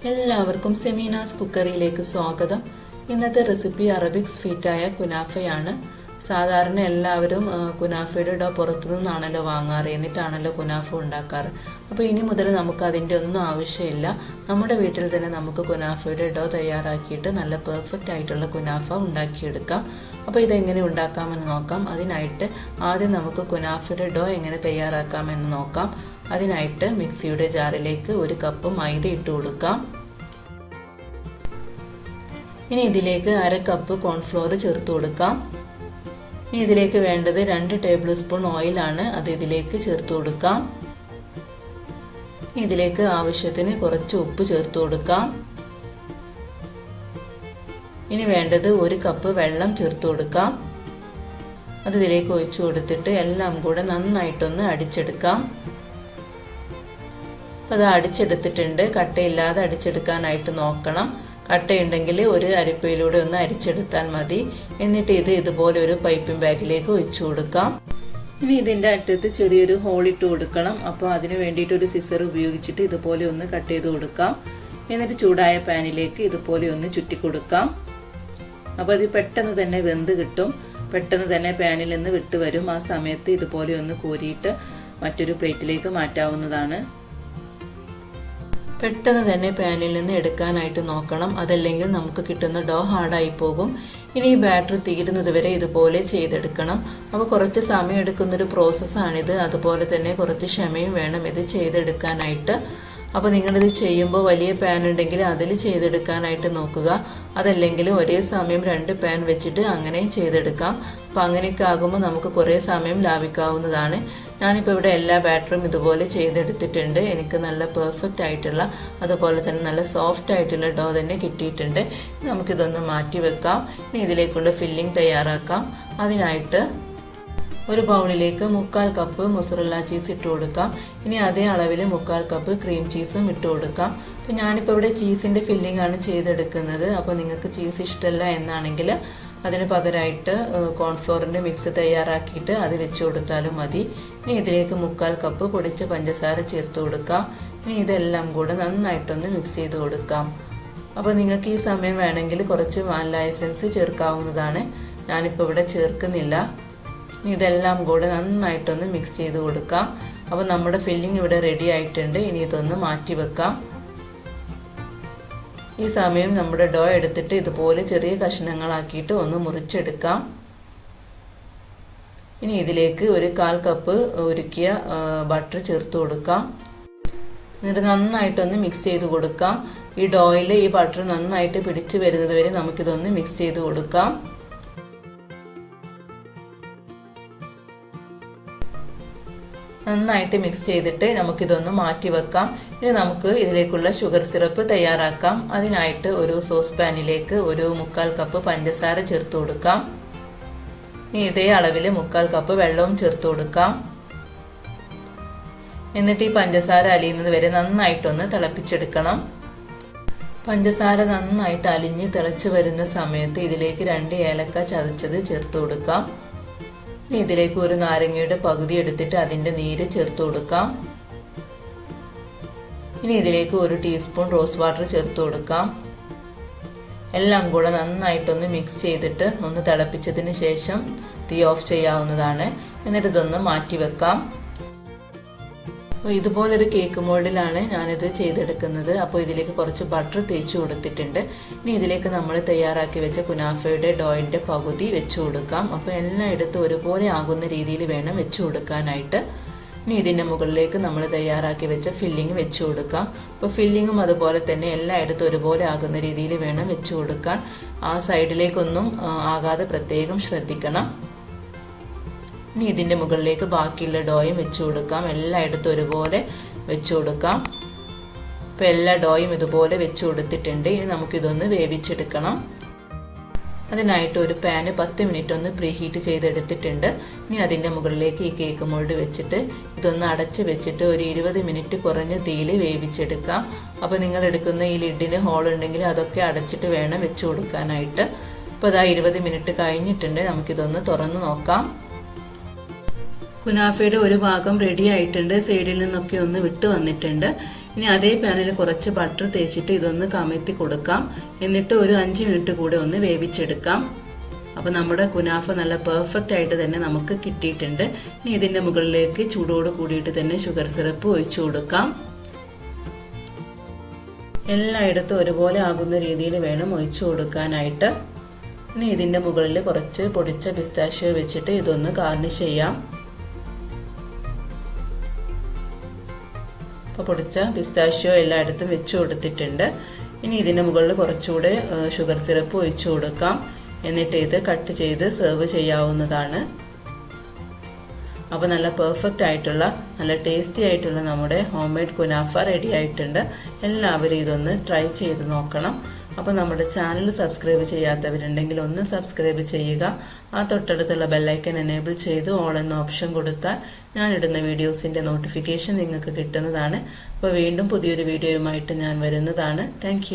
എല്ലാവർക്കും സെമീനാസ് കുക്കറിയിലേക്ക് സ്വാഗതം. ഇന്നത്തെ റെസിപ്പി അറബിക് സ്വീറ്റായ കുനാഫയാണ്. സാധാരണ എല്ലാവരും കുനാഫയുടെ ഡോ പുറത്തു നിന്നാണല്ലോ വാങ്ങാറ്, എന്നിട്ടാണല്ലോ കുനാഫ ഉണ്ടാക്കാറ്. അപ്പോൾ ഇനി മുതൽ നമുക്ക് അതിൻ്റെ ഒന്നും ആവശ്യമില്ല. നമ്മുടെ വീട്ടിൽ തന്നെ നമുക്ക് കുനാഫയുടെ ഡോ തയ്യാറാക്കിയിട്ട് നല്ല പെർഫെക്റ്റ് ആയിട്ടുള്ള കുനാഫ ഉണ്ടാക്കിയെടുക്കാം. അപ്പോൾ ഇതെങ്ങനെ ഉണ്ടാക്കാമെന്ന് നോക്കാം. അതിനായിട്ട് ആദ്യം നമുക്ക് കുനാഫയുടെ ഡോ എങ്ങനെ തയ്യാറാക്കാമെന്ന് നോക്കാം. അതിനായിട്ട് മിക്സിയുടെ ജാറിലേക്ക് 1 കപ്പ് മൈദ ഇട്ട് കൊടുക്കാം. ഇനി ഇതിലേക്ക് 1/2 കപ്പ് കോൺഫ്ലോർ ചേർത്ത് കൊടുക്കാം. ഇനി ഇതിലേക്ക് വേണ്ടത് 2 ടേബിൾ സ്പൂൺ ഓയിലാണ്. അത് ഇതിലേക്ക് ചേർത്ത് കൊടുക്കാം. ഇതിലേക്ക് ആവശ്യത്തിന് കുറച്ച് ഉപ്പ് ചേർത്ത് കൊടുക്കാം. ഇനി വേണ്ടത് 1 കപ്പ് വെള്ളം ചേർത്ത് കൊടുക്കാം. അത് ഇതിലേക്ക് ഒഴിച്ചു കൊടുത്തിട്ട് എല്ലാം കൂടെ നന്നായിട്ടൊന്ന് അടിച്ചെടുക്കാം. അപ്പോൾ അത് അടിച്ചെടുത്തിട്ടുണ്ട്. കട്ടയില്ലാതെ അടിച്ചെടുക്കാനായിട്ട് നോക്കണം. കട്ടയുണ്ടെങ്കിൽ ഒരു അരിപ്പയിലൂടെ ഒന്ന് അരിച്ചെടുത്താൽ മതി. എന്നിട്ട് ഇത് ഇതുപോലെ ഒരു പൈപ്പിംഗ് ബാഗിലേക്ക് ഒഴിച്ചു കൊടുക്കാം. ഇനി ഇതിൻ്റെ അറ്റത്ത് ചെറിയൊരു ഹോൾ ഇട്ട് കൊടുക്കണം. അപ്പോൾ അതിന് വേണ്ടിയിട്ട് ഒരു സിസർ ഉപയോഗിച്ചിട്ട് ഇതുപോലെ ഒന്ന് കട്ട് ചെയ്ത് കൊടുക്കാം. എന്നിട്ട് ചൂടായ പാനിലേക്ക് ഇതുപോലെ ഒന്ന് ചുറ്റി കൊടുക്കാം. അപ്പോൾ അത് പെട്ടെന്ന് തന്നെ വെന്ത് കിട്ടും. പെട്ടെന്ന് തന്നെ പാനിൽ നിന്ന് വിട്ട് വരും. ആ സമയത്ത് ഇതുപോലെ ഒന്ന് കോരിയിട്ട് മറ്റൊരു പ്ലേറ്റിലേക്ക് മാറ്റാവുന്നതാണ്. പെട്ടെന്ന് തന്നെ പാനിൽ നിന്ന് എടുക്കാനായിട്ട് നോക്കണം. അതല്ലെങ്കിൽ നമുക്ക് കിട്ടുന്ന ഡോ ഹാർഡായി പോകും. ഇനി ഈ ബാറ്റർ തീരുന്നത് വരെ ഇതുപോലെ ചെയ്തെടുക്കണം. അപ്പോൾ കുറച്ച് സമയം എടുക്കുന്നൊരു പ്രോസസ്സാണിത്. അതുപോലെ തന്നെ കുറച്ച് ക്ഷമയും വേണം ഇത് ചെയ്തെടുക്കാനായിട്ട്. അപ്പോൾ നിങ്ങളിത് ചെയ്യുമ്പോൾ വലിയ പാൻ ഉണ്ടെങ്കിൽ അതിൽ ചെയ്തെടുക്കാനായിട്ട് നോക്കുക. അതല്ലെങ്കിൽ ഒരേ സമയം 2 പാൻ വെച്ചിട്ട് അങ്ങനെ ചെയ്തെടുക്കാം. അപ്പോൾ അങ്ങനെയൊക്കെ ആകുമ്പോൾ നമുക്ക് കുറേ സമയം ലാഭിക്കാവുന്നതാണ്. ഞാനിപ്പോൾ ഇവിടെ എല്ലാ ബാറ്ററും ഇതുപോലെ ചെയ്തെടുത്തിട്ടുണ്ട്. എനിക്ക് നല്ല പെർഫെക്റ്റ് ആയിട്ടുള്ള, അതുപോലെ തന്നെ നല്ല സോഫ്റ്റ് ആയിട്ടുള്ള ഡോ തന്നെ കിട്ടിയിട്ടുണ്ട്. നമുക്കിതൊന്ന് മാറ്റി വെക്കാം. ഇനി ഇതിലേക്കുള്ള ഫില്ലിംഗ് തയ്യാറാക്കാം. അതിനായിട്ട് ഒരു ബൗളിലേക്ക് 1/4 കപ്പ് മൊസറല്ല ചീസ് ഇട്ട് കൊടുക്കാം. ഇനി അതേ അളവിൽ 1/4 കപ്പ് ക്രീം ചീസും ഇട്ട് കൊടുക്കാം. അപ്പോൾ ഞാനിപ്പോൾ ഇവിടെ ചീസിൻ്റെ ഫില്ലിംഗ് ആണ് ചെയ്തെടുക്കുന്നത്. അപ്പോൾ നിങ്ങൾക്ക് ചീസ് ഇഷ്ടമല്ല എന്നാണെങ്കിൽ അതിന് പകരമായിട്ട് കോൺഫ്ലോറിൻ്റെ മിക്സ് തയ്യാറാക്കിയിട്ട് അത് വെച്ച് കൊടുത്താലും മതി. ഇനി ഇതിലേക്ക് 1/4 കപ്പ് പൊടിച്ച പഞ്ചസാര ചേർത്ത് കൊടുക്കാം. ഇനി ഇതെല്ലാം കൂടെ നന്നായിട്ടൊന്ന് മിക്സ് ചെയ്ത് കൊടുക്കാം. അപ്പോൾ നിങ്ങൾക്ക് ഈ സമയം വേണമെങ്കിൽ കുറച്ച് വാനില എസൻസ് ചേർക്കാവുന്നതാണ്. ഞാനിപ്പോൾ ഇവിടെ ചേർക്കുന്നില്ല. ഇനി ഇതെല്ലാം കൂടെ നന്നായിട്ടൊന്ന് മിക്സ് ചെയ്ത് കൊടുക്കാം. അപ്പോൾ നമ്മുടെ ഫില്ലിംഗ് ഇവിടെ റെഡി ആയിട്ടുണ്ട്. ഇനി ഇതൊന്ന് മാറ്റി വെക്കാം. ഈ സമയം നമ്മുടെ ഡോ എടുത്തിട്ട് ഇതുപോലെ ചെറിയ കഷ്ണങ്ങളാക്കിയിട്ട് ഒന്ന് മുറിച്ചെടുക്കാം. ഇനി ഇതിലേക്ക് 1/4 കപ്പ് ഉരുക്കിയ ബട്ടർ ചേർത്ത് കൊടുക്കാം. എന്നിട്ട് നന്നായിട്ടൊന്ന് മിക്സ് ചെയ്ത് കൊടുക്കാം. ഈ ഡോയിൽ ഈ ബട്ടർ നന്നായിട്ട് പിടിച്ചു വരുന്നത് വരെ നമുക്കിതൊന്ന് മിക്സ് ചെയ്ത് കൊടുക്കാം. നന്നായിട്ട് മിക്സ് ചെയ്തിട്ട് നമുക്കിതൊന്ന് മാറ്റി വെക്കാം. ഇനി നമുക്ക് ഇതിലേക്കുള്ള ഷുഗർ സിറപ്പ് തയ്യാറാക്കാം. അതിനായിട്ട് ഒരു സോസ് പാനിലേക്ക് 1/4 കപ്പ് പഞ്ചസാര ചേർത്ത് കൊടുക്കാം. ഇനി ഇതേ അളവിൽ 1/4 കപ്പ് വെള്ളവും ചേർത്ത് കൊടുക്കാം. എന്നിട്ട് ഈ പഞ്ചസാര അലിയുന്നത് വരെ നന്നായിട്ടൊന്ന് തിളപ്പിച്ചെടുക്കണം. പഞ്ചസാര നന്നായിട്ട് അലിഞ്ഞ് തിളച്ച് വരുന്ന സമയത്ത് ഇതിലേക്ക് 2 ഏലക്ക ചതച്ചത് ചേർത്ത് കൊടുക്കാം. ഇനി ഇതിലേക്ക് ഒരു നാരങ്ങയുടെ പകുതി എടുത്തിട്ട് അതിൻ്റെ നീര് ചേർത്ത് കൊടുക്കാം. ഇനി ഇതിലേക്ക് 1 ടീസ്പൂൺ റോസ് വാട്ടർ ചേർത്ത് കൊടുക്കാം. എല്ലാം കൂടെ നന്നായിട്ടൊന്ന് മിക്സ് ചെയ്തിട്ട് ഒന്ന് തിളപ്പിച്ചതിന് ശേഷം തീ ഓഫ് ചെയ്യാവുന്നതാണ്. എന്നിട്ട് ഇതൊന്ന് മാറ്റി വെക്കാം. അപ്പോൾ ഇതുപോലൊരു കേക്ക് മോൾഡിലാണ് ഞാനിത് ചെയ്തെടുക്കുന്നത്. അപ്പോൾ ഇതിലേക്ക് കുറച്ച് ബട്ടർ തേച്ച് കൊടുത്തിട്ടുണ്ട്. ഇനി ഇതിലേക്ക് നമ്മൾ തയ്യാറാക്കി വെച്ച കുനാഫയുടെ ഡോയിൻ്റെ പകുതി വെച്ച് കൊടുക്കാം. അപ്പോൾ എല്ലായിടത്തും ഒരുപോലെ ആകുന്ന രീതിയിൽ വേണം വെച്ച് കൊടുക്കാനായിട്ട്. ഇനി ഇതിൻ്റെ മുകളിലേക്ക് നമ്മൾ തയ്യാറാക്കി വെച്ച ഫില്ലിങ് വെച്ച് കൊടുക്കാം. അപ്പോൾ ഫില്ലിങ്ങും അതുപോലെ തന്നെ എല്ലായിടത്തും ഒരുപോലെ ആകുന്ന രീതിയിൽ വേണം വെച്ച് കൊടുക്കാൻ. ആ സൈഡിലേക്കൊന്നും ആകാതെ പ്രത്യേകം ശ്രദ്ധിക്കണം. ഇനി ഇതിൻ്റെ മുകളിലേക്ക് ബാക്കിയുള്ള ഡോയും വെച്ച് കൊടുക്കാം. എല്ലായിടത്തും ഒരുപോലെ വെച്ച് കൊടുക്കാം. ഇപ്പോൾ എല്ലാ ഡോയും ഇതുപോലെ വെച്ച് കൊടുത്തിട്ടുണ്ട്. ഇനി നമുക്കിതൊന്ന് വേവിച്ചെടുക്കണം. അതിനായിട്ട് ഒരു പാന് 10 മിനിറ്റ് ഒന്ന് പ്രീഹീറ്റ് ചെയ്തെടുത്തിട്ടുണ്ട്. ഇനി അതിൻ്റെ മുകളിലേക്ക് ഈ കേക്ക് മോൾഡ് വെച്ചിട്ട് ഇതൊന്ന് അടച്ച് വെച്ചിട്ട് ഒരു 20 മിനിറ്റ് കുറഞ്ഞ തീയിൽ വേവിച്ചെടുക്കാം. അപ്പോൾ നിങ്ങൾ എടുക്കുന്ന ഈ ലിഡിന് ഹോൾ ഉണ്ടെങ്കിൽ അതൊക്കെ അടച്ചിട്ട് വേണം വെച്ച് കൊടുക്കാനായിട്ട്. അപ്പോൾ അതാ 20 മിനിറ്റ് കഴിഞ്ഞിട്ടുണ്ട്. നമുക്കിതൊന്ന് തുറന്ന് നോക്കാം. കുനാഫയുടെ ഒരു ഭാഗം റെഡി ആയിട്ടുണ്ട്. സൈഡിൽ നിന്നൊക്കെ ഒന്ന് വിട്ട് വന്നിട്ടുണ്ട്. ഇനി അതേ പാനിൽ കുറച്ച് ബട്ടർ തേച്ചിട്ട് ഇതൊന്ന് കമഴ്ത്തി കൊടുക്കാം. എന്നിട്ട് ഒരു 5 മിനിറ്റ് കൂടെ ഒന്ന് വേവിച്ചെടുക്കാം. അപ്പോൾ നമ്മുടെ കുനാഫ നല്ല പെർഫെക്റ്റ് ആയിട്ട് തന്നെ നമുക്ക് കിട്ടിയിട്ടുണ്ട്. ഇനി ഇതിൻ്റെ മുകളിലേക്ക് ചൂടോട് കൂടിയിട്ട് തന്നെ ഷുഗർ സിറപ്പ് ഒഴിച്ചു കൊടുക്കാം. എല്ലായിടത്തും ഒരുപോലെ ആകുന്ന രീതിയിൽ വേണം ഒഴിച്ചു കൊടുക്കാനായിട്ട്. ഇനി ഇതിൻ്റെ മുകളിൽ കുറച്ച് പൊടിച്ച പിസ്താഷ്യോ വെച്ചിട്ട് ഇതൊന്ന് ഗാർണിഷ് ചെയ്യാം. അപ്പോൾ പൊടിച്ച പിസ്താഷ്യോ എല്ലായിടത്തും വെച്ച് കൊടുത്തിട്ടുണ്ട്. ഇനി ഇതിൻ്റെ മുകളിൽ കുറച്ചുകൂടെ ഷുഗർ സിറപ്പ് ഒഴിച്ചു കൊടുക്കാം. എന്നിട്ട് ഇത് കട്ട് ചെയ്ത് സെർവ് ചെയ്യാവുന്നതാണ്. അപ്പോൾ നല്ല പെർഫെക്റ്റ് ആയിട്ടുള്ള നല്ല ടേസ്റ്റി ആയിട്ടുള്ള നമ്മുടെ ഹോം മെയ്ഡ് കുനാഫ റെഡി ആയിട്ടുണ്ട്. എല്ലാവരും ഇതൊന്ന് ട്രൈ ചെയ്ത് നോക്കണം. അപ്പോൾ നമ്മുടെ ചാനൽ സബ്സ്ക്രൈബ് ചെയ്യാത്തവരുണ്ടെങ്കിൽ ഒന്ന് സബ്സ്ക്രൈബ് ചെയ്യുക. ആ തൊട്ടടുത്തുള്ള ബെല്ലൈക്കൻ എനേബിൾ ചെയ്ത് ഓൾ എന്ന ഓപ്ഷൻ കൊടുത്താൽ ഞാനിടുന്ന വീഡിയോസിൻ്റെ നോട്ടിഫിക്കേഷൻ നിങ്ങൾക്ക് കിട്ടുന്നതാണ്. അപ്പോൾ വീണ്ടും പുതിയൊരു വീഡിയോയുമായിട്ട് ഞാൻ വരുന്നതാണ്. താങ്ക്